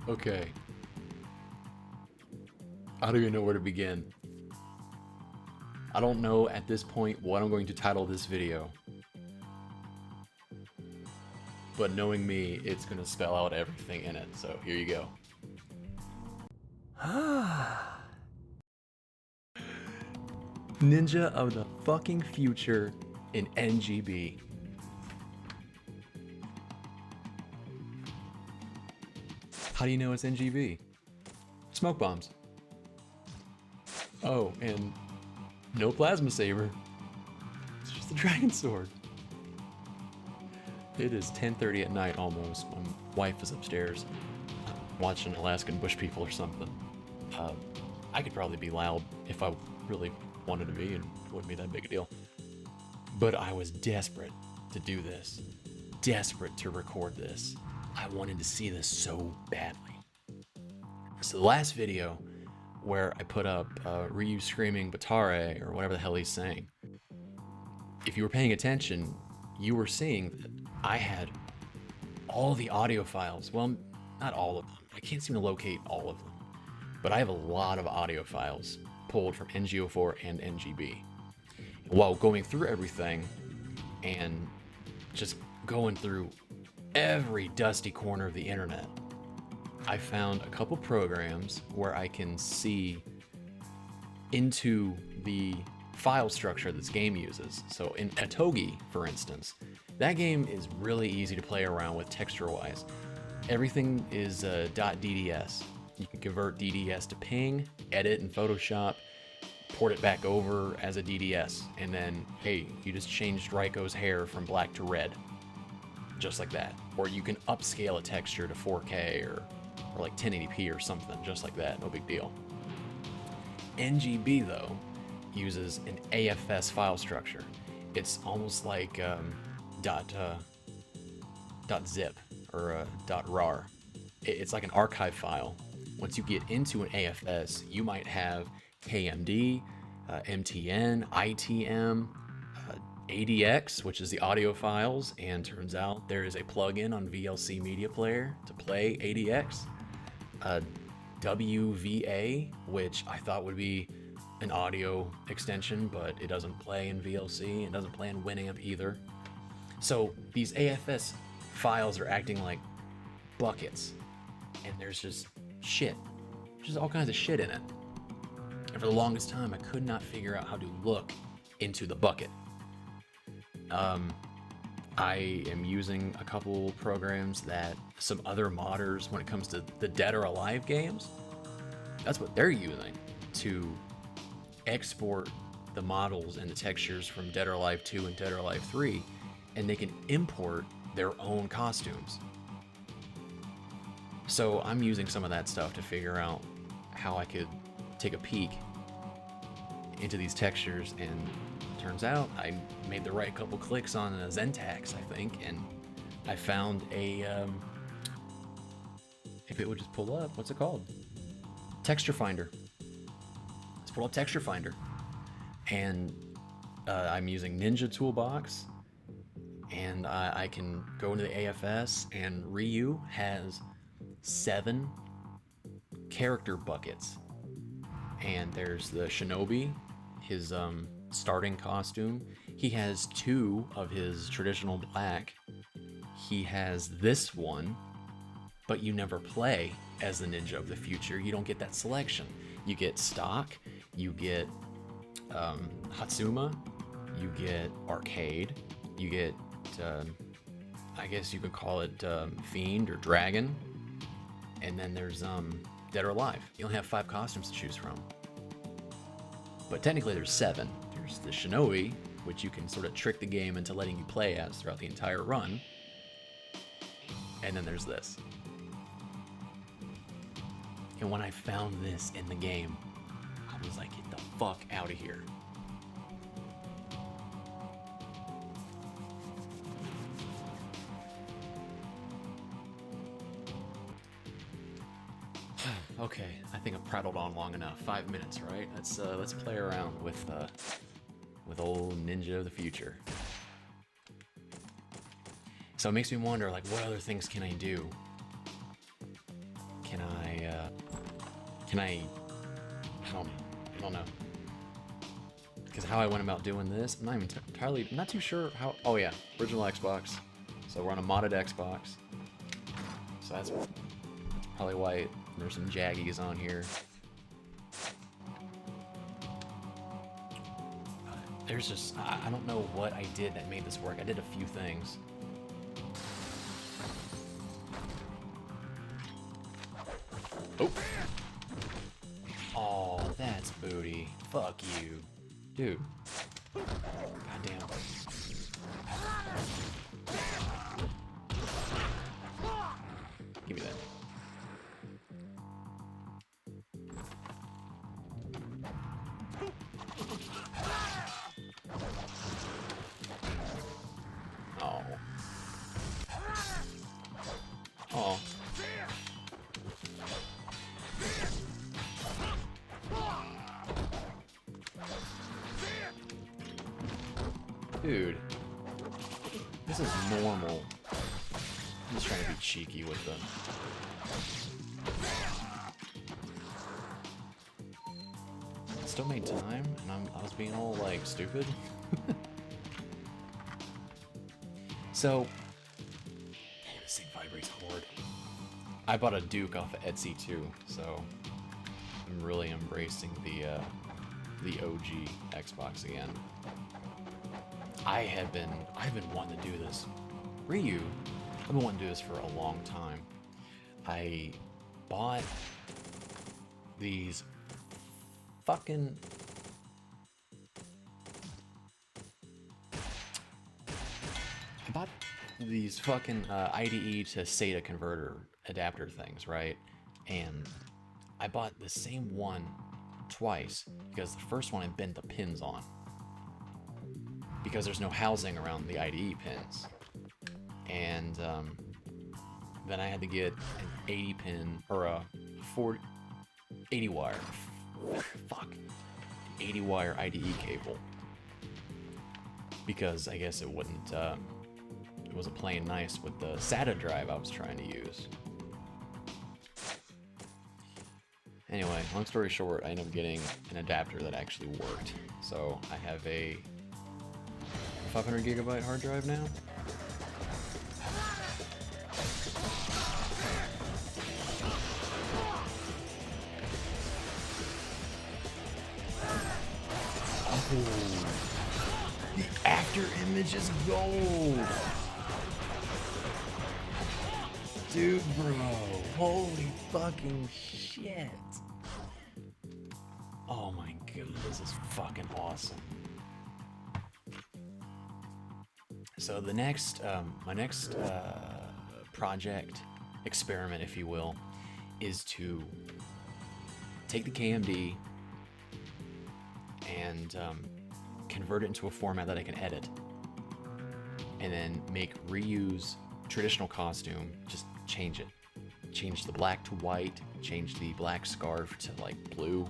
Okay. I don't even know where to begin. I don't know at this point what I'm going to title this video. But knowing me, it's going to spell out everything in it. So here you go. Ninja of the fucking future in NGB. How do you know it's NGB? Smoke bombs. Oh, and no plasma saber. It's just a dragon sword. It is 10:30 at night almost. My wife is upstairs watching Alaskan bush people or something. I could probably be loud if I really wanted to be, and it wouldn't be that big a deal. But I was desperate to do this. Desperate to record this. I wanted to see this so badly. So the last video where I put up Ryu screaming Batare, or whatever the hell he's saying, if you were paying attention, you were seeing that I had all the audio files. Well, not all of them. I can't seem to locate all of them. But I have a lot of audio files pulled from NGO4 and NGB. While going through everything and just going through every dusty corner of the internet, I found a couple programs where I can see into the file structure this game uses. So in Atogi, for instance, that game is really easy to play around with texture-wise. Everything is .dds. You can convert DDS to ping, edit in Photoshop, port it back over as a DDS, and then, hey, you just changed Raiko's hair from black to red. Just like that. Or you can upscale a texture to 4K or like 1080p or something, just like that, no big deal. NGB, though, uses an AFS file structure. It's almost like .zip or .rar. It's like an archive file. Once you get into an AFS, you might have KMD, MTN, ITM, ADX, which is the audio files, and turns out there is a plugin on VLC Media Player to play ADX. WVA, which I thought would be an audio extension, but it doesn't play in VLC, it doesn't play in Winamp either. So these AFS files are acting like buckets, and there's just shit. There's just all kinds of shit in it. And for the longest time, I could not figure out how to look into the bucket. I am using a couple programs that some other modders, when it comes to the Dead or Alive games, that's what they're using to export the models and the textures from Dead or Alive 2 and Dead or Alive 3, and they can import their own costumes. So I'm using some of that stuff to figure out how I could take a peek into these textures, and turns out I made the right couple clicks on a Zentax, I think, and I found a, if it would just pull up, what's it called? Texture Finder. Let's pull up Texture Finder. And I'm using Ninja Toolbox, and I can go into the AFS, and Ryu has 7 character buckets. And there's the Shinobi, his starting costume. He has 2 of his traditional black. He has this one, but you never play as the Ninja of the Future. You don't get that selection. You get stock, you get Hatsuma, you get arcade, you get, I guess you could call it Fiend or Dragon, and then there's Dead or Alive. You only have 5 costumes to choose from. But technically there's 7. There's the Shinobi, which you can sort of trick the game into letting you play as throughout the entire run. And then there's this. And when I found this in the game, I was like, get the fuck out of here. Okay, I think I've prattled on long enough. 5 minutes, right? Let's play around with old Ninja of the Future. So it makes me wonder, like, what other things can I do? Can Can I don't know. Because how I went about doing this, I'm not even entirely, I'm not too sure how, oh yeah, original Xbox. So we're on a modded Xbox. So that's probably why there's some jaggies on here. There's just, I don't know what I did that made this work. I did a few things. Oh. Oh, that's booty. Fuck you. Dude. Goddamn. Give me that. Oh. Oh. Dude. This is normal. I'm just trying to be cheeky with them. Still made time, and I was being all, like, stupid. So, this thing vibrates hard. I bought a Duke off of Etsy too, so I'm really embracing the OG Xbox again. I've been wanting to do this. Ryu, I've been wanting to do this for a long time. I bought these fucking IDE to SATA converter adapter things, right? And I bought the same one twice because the first one I bent the pins on because there's no housing around the IDE pins. And then I had to get an 80 pin or a 80 wire. Fuck. 80 wire IDE cable. Because I guess it wouldn't, it wasn't playing nice with the SATA drive I was trying to use. Anyway, long story short, I ended up getting an adapter that actually worked. So I have a 500 gigabyte hard drive now. Oh, the after image is gold. Dude, bro, holy fucking shit. Oh my god, this is fucking awesome. So the next, my next project, experiment if you will, is to take the KMD and convert it into a format that I can edit, and then make Ryu's traditional costume, just change it. Change the black to white, change the black scarf to like blue,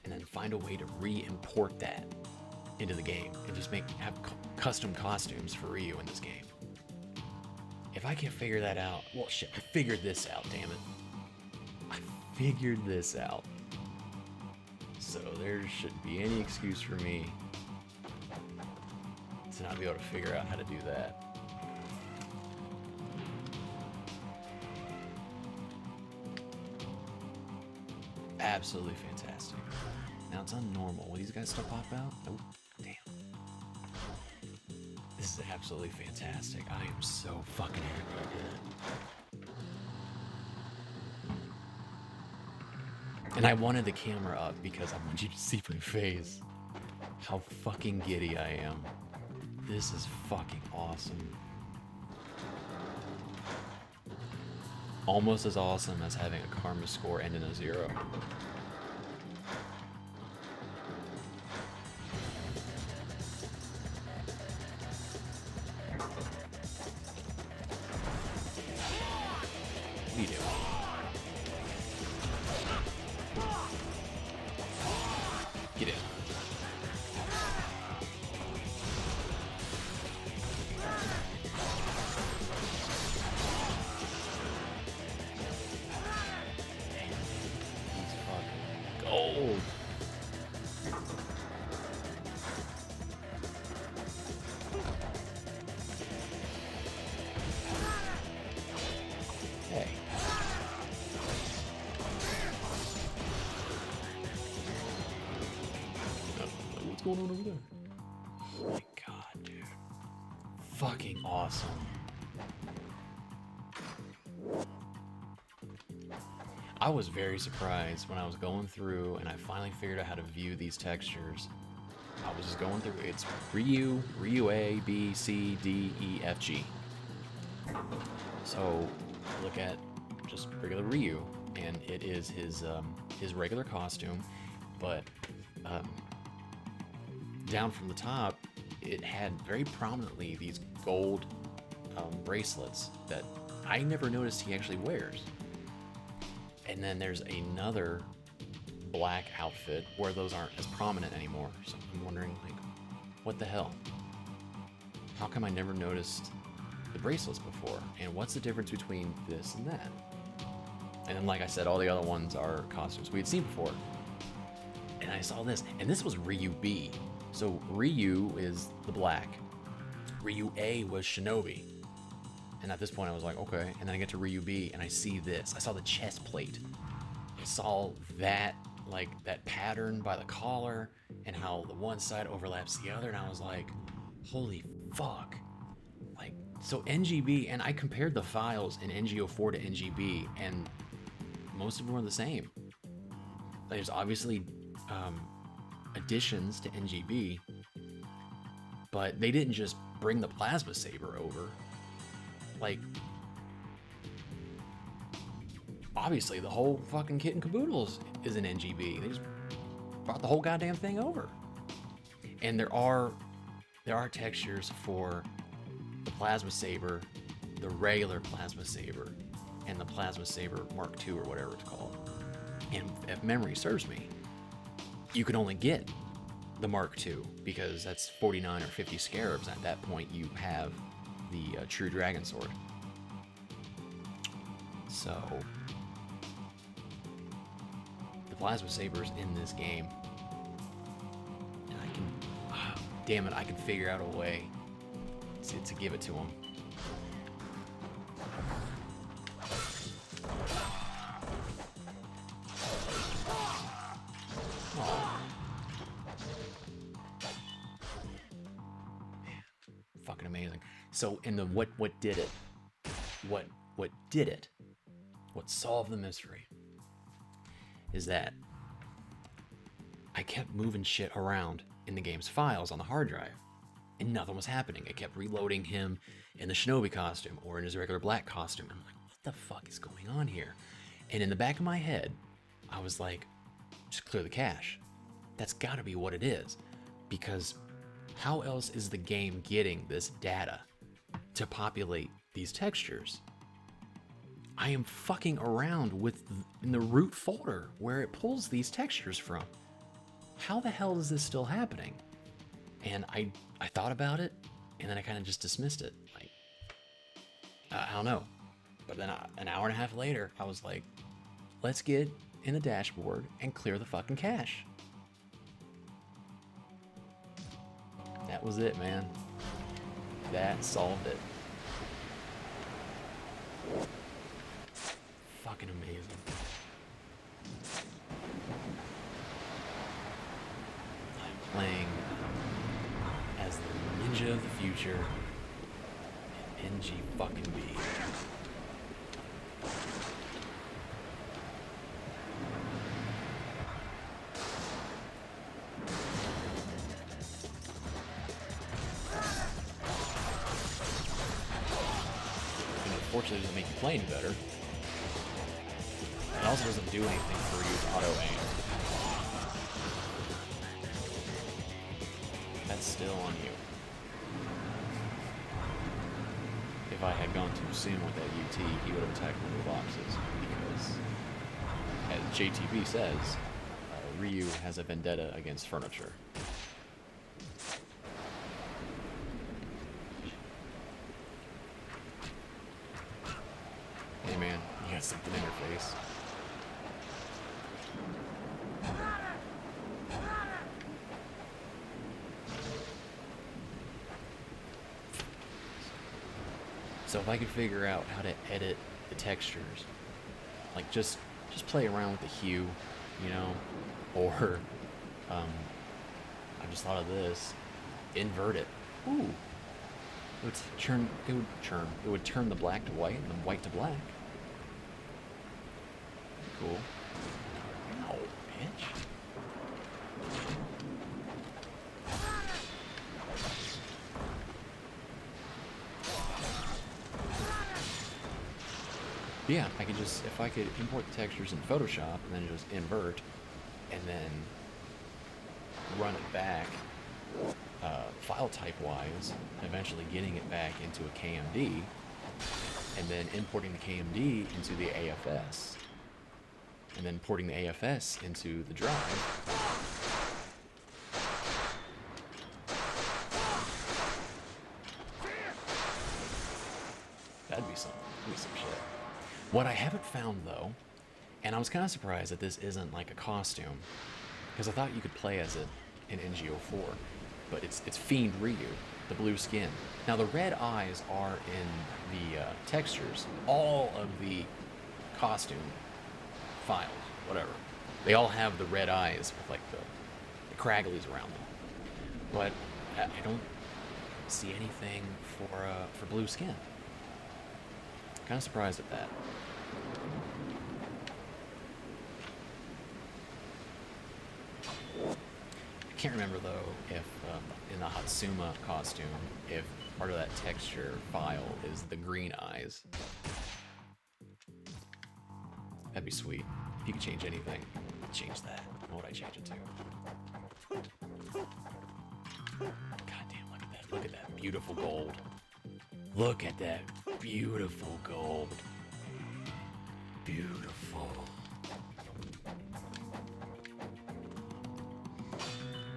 and then find a way to re-import that into the game and just have custom costumes for Ryu in this game. If I can't figure that out, well shit, I figured this out, damn it. I figured this out. So there shouldn't be any excuse for me to not be able to figure out how to do that. Absolutely fantastic. Now it's on normal. Will these guys still pop out? Nope. Damn. This is absolutely fantastic. I am so fucking happy I did it. And I wanted the camera up because I want you to see my face. How fucking giddy I am. This is fucking awesome. Almost as awesome as having a karma score end in a 0. What are you doing? Get in. He's fucking going on over there? Oh my god, dude. Fucking awesome. I was very surprised when I was going through and I finally figured out how to view these textures. I was just going through, it's Ryu, Ryu A, B, C, D, E, F, G. So look at just regular Ryu, and it is his regular costume, but down from the top, it had very prominently these gold bracelets that I never noticed he actually wears. And then there's another black outfit where those aren't as prominent anymore. So I'm wondering, like, what the hell? How come I never noticed the bracelets before? And what's the difference between this and that? And then, like I said, all the other ones are costumes we had seen before. And I saw this, and this was Ryu B. So Ryu is the black. Ryu A was Shinobi. And at this point I was like, okay. And then I get to Ryu B and I see this. I saw the chest plate. I saw that, like, that pattern by the collar and how the one side overlaps the other. And I was like, holy fuck. Like, so NGB, and I compared the files in NG04 to NGB, and most of them were the same. There's obviously additions to NGB, but they didn't just bring the plasma saber over. Like, obviously the whole fucking kit and caboodle is an NGB. They just brought the whole goddamn thing over. And there are textures for the plasma saber, the regular plasma saber, and the plasma saber Mark II or whatever it's called. And if memory serves me, you can only get the Mark II because that's 49 or 50 scarabs. At that point, you have the true dragon sword. So the plasma saber's in this game, and I can, damn it, I can figure out a way to give it to him. Fucking amazing. So in the what did it? What did it? What solved the mystery is that I kept moving shit around in the game's files on the hard drive, and nothing was happening. I kept reloading him in the Shinobi costume or in his regular black costume. I'm like, what the fuck is going on here? And in the back of my head, I was like, just clear the cache. That's gotta be what it is, because how else is the game getting this data to populate these textures? I am fucking around in the root folder where it pulls these textures from. How the hell is this still happening? And I thought about it, and then I kind of just dismissed it. Like, I don't know. But then an hour and a half later, I was like, let's get in the dashboard and clear the fucking cache. That was it, man. That solved it. Fucking amazing. I'm playing as the ninja of the future in NG fucking B. Unfortunately, it doesn't make you play any better. It also doesn't do anything for Ryu's auto aim. That's still on you. If I had gone too soon with that UT, he would have attacked one of the boxes, because, as JTB says, Ryu has a vendetta against furniture. Hey man, you got something in your face. So if I could figure out how to edit the textures, like just play around with the hue, you know, or I just thought of this. Invert it. Ooh. It would turn the black to white and the white to black. Cool. Ow, bitch. Yeah, I could just, if I could import the textures in Photoshop and then just invert and then run it back file type wise, eventually getting it back into a KMD and then importing the KMD into the AFS and then porting the AFS into the drive. That'd be some shit. What I haven't found though, and I was kind of surprised that this isn't like a costume, because I thought you could play as it in NGO4, but it's Fiend Ryu, the blue skin. Now the red eyes are in the textures. All of the costume files, whatever, they all have the red eyes with like the cragglies around them. But I don't see anything for blue skin. Kind of surprised at that. I can't remember though if in the Hatsuma costume, if part of that texture file is the green eyes. That'd be sweet. If you could change anything, change that. What would I change it to? God damn, look at that. Look at that beautiful gold. Look at that beautiful gold. Beautiful.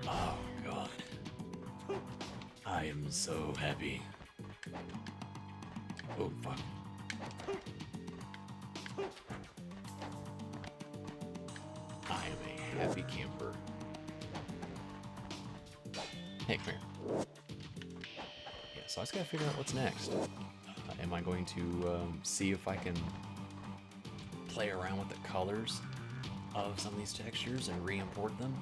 Oh, God. I am so happy. Oh, fuck. I am a happy camper. Hey, come here. Yeah, so I just gotta figure out what's next. Am I going to see if I can play around with the colors of some of these textures and re-import them?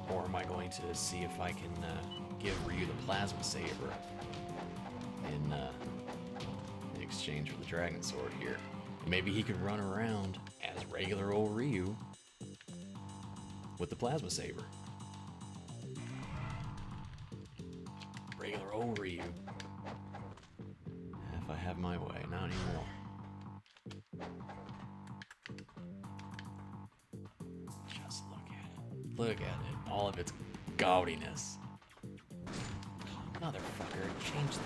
Or am I going to see if I can give Ryu the Plasma Saber in exchange for the Dragon Sword here? Maybe he could run around as regular old Ryu with the Plasma Saber. Regular old Ryu. If I have my way, not anymore. Just look at it. Look at it. All of its gaudiness. Motherfucker, change the...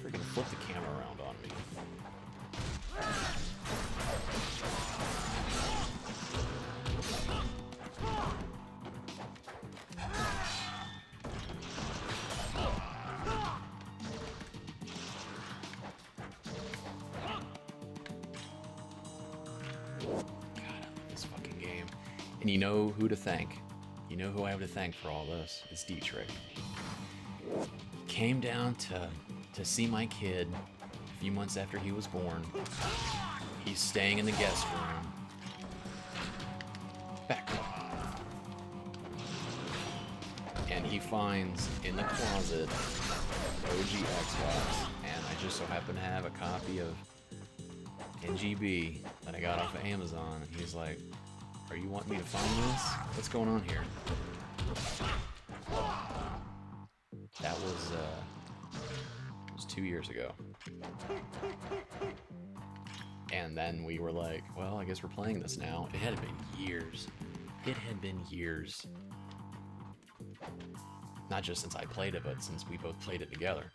Freaking flip the camera around on me. And you know who to thank. You know who I have to thank for all this. It's Dietrich. Came down to see my kid a few months after he was born. He's staying in the guest room. Back up. And he finds in the closet OG Xbox. And I just so happen to have a copy of NGB that I got off of Amazon. And he's like, "Are you wanting me to find this? What's going on here?" That was 2 years ago. And then we were like, well, I guess we're playing this now. It had been years. It had been years. Not just since I played it, but since we both played it together.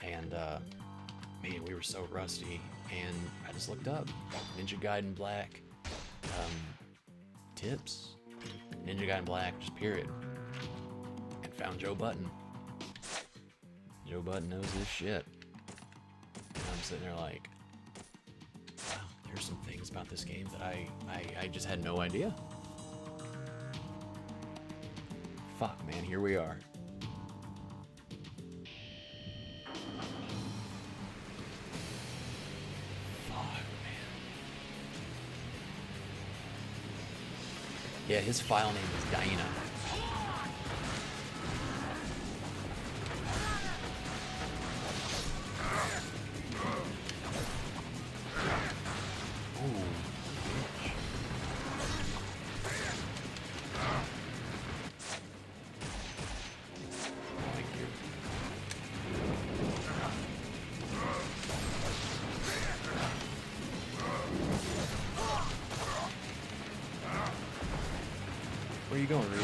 And, man, we were so rusty. And I just looked up Ninja Gaiden Black. Tips, Ninja Gaiden Black, just period, and found Joe Button. Joe Button knows his shit. And I'm sitting there like, wow, there's some things about this game that I just had no idea. Fuck, man, here we are. Fuck, man. Yeah, his file name is Gaina. Where are you going, Ryu?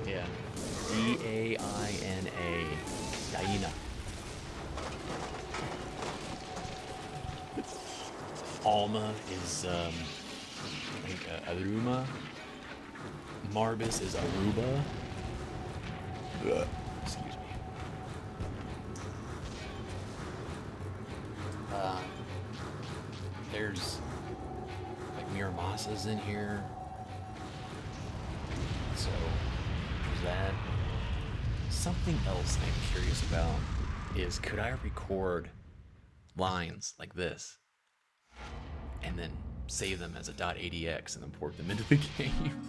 Yeah. D-A-I-N-A. Daina. Alma is, I think, Aruma. Marbus is Aruba. Ugh. Excuse me. There's like Miramasa's in here. So there's that. Something else I'm curious about is, could I record lines like this and then save them as a .adx and then port them into the game?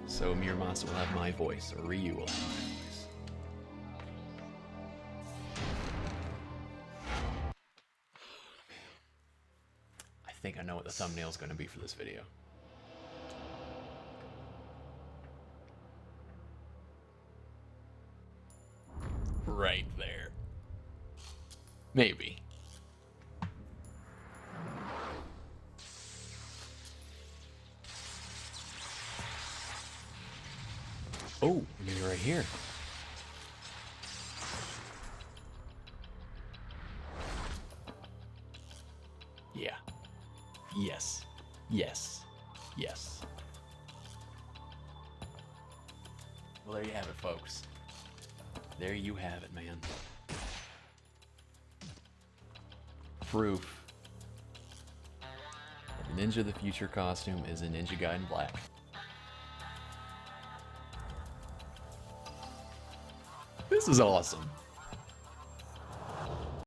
So Miramasa will have my voice, or Ryu will have my voice. I think I know what the thumbnail is going to be for this video. Right there. Maybe. Oh, maybe right here. Yeah. Yes. Yes. Yes. Well, there you have it, folks. There you have it, man. Proof that the Ninja of the Future costume is a Ninja Gaiden Black. This is awesome.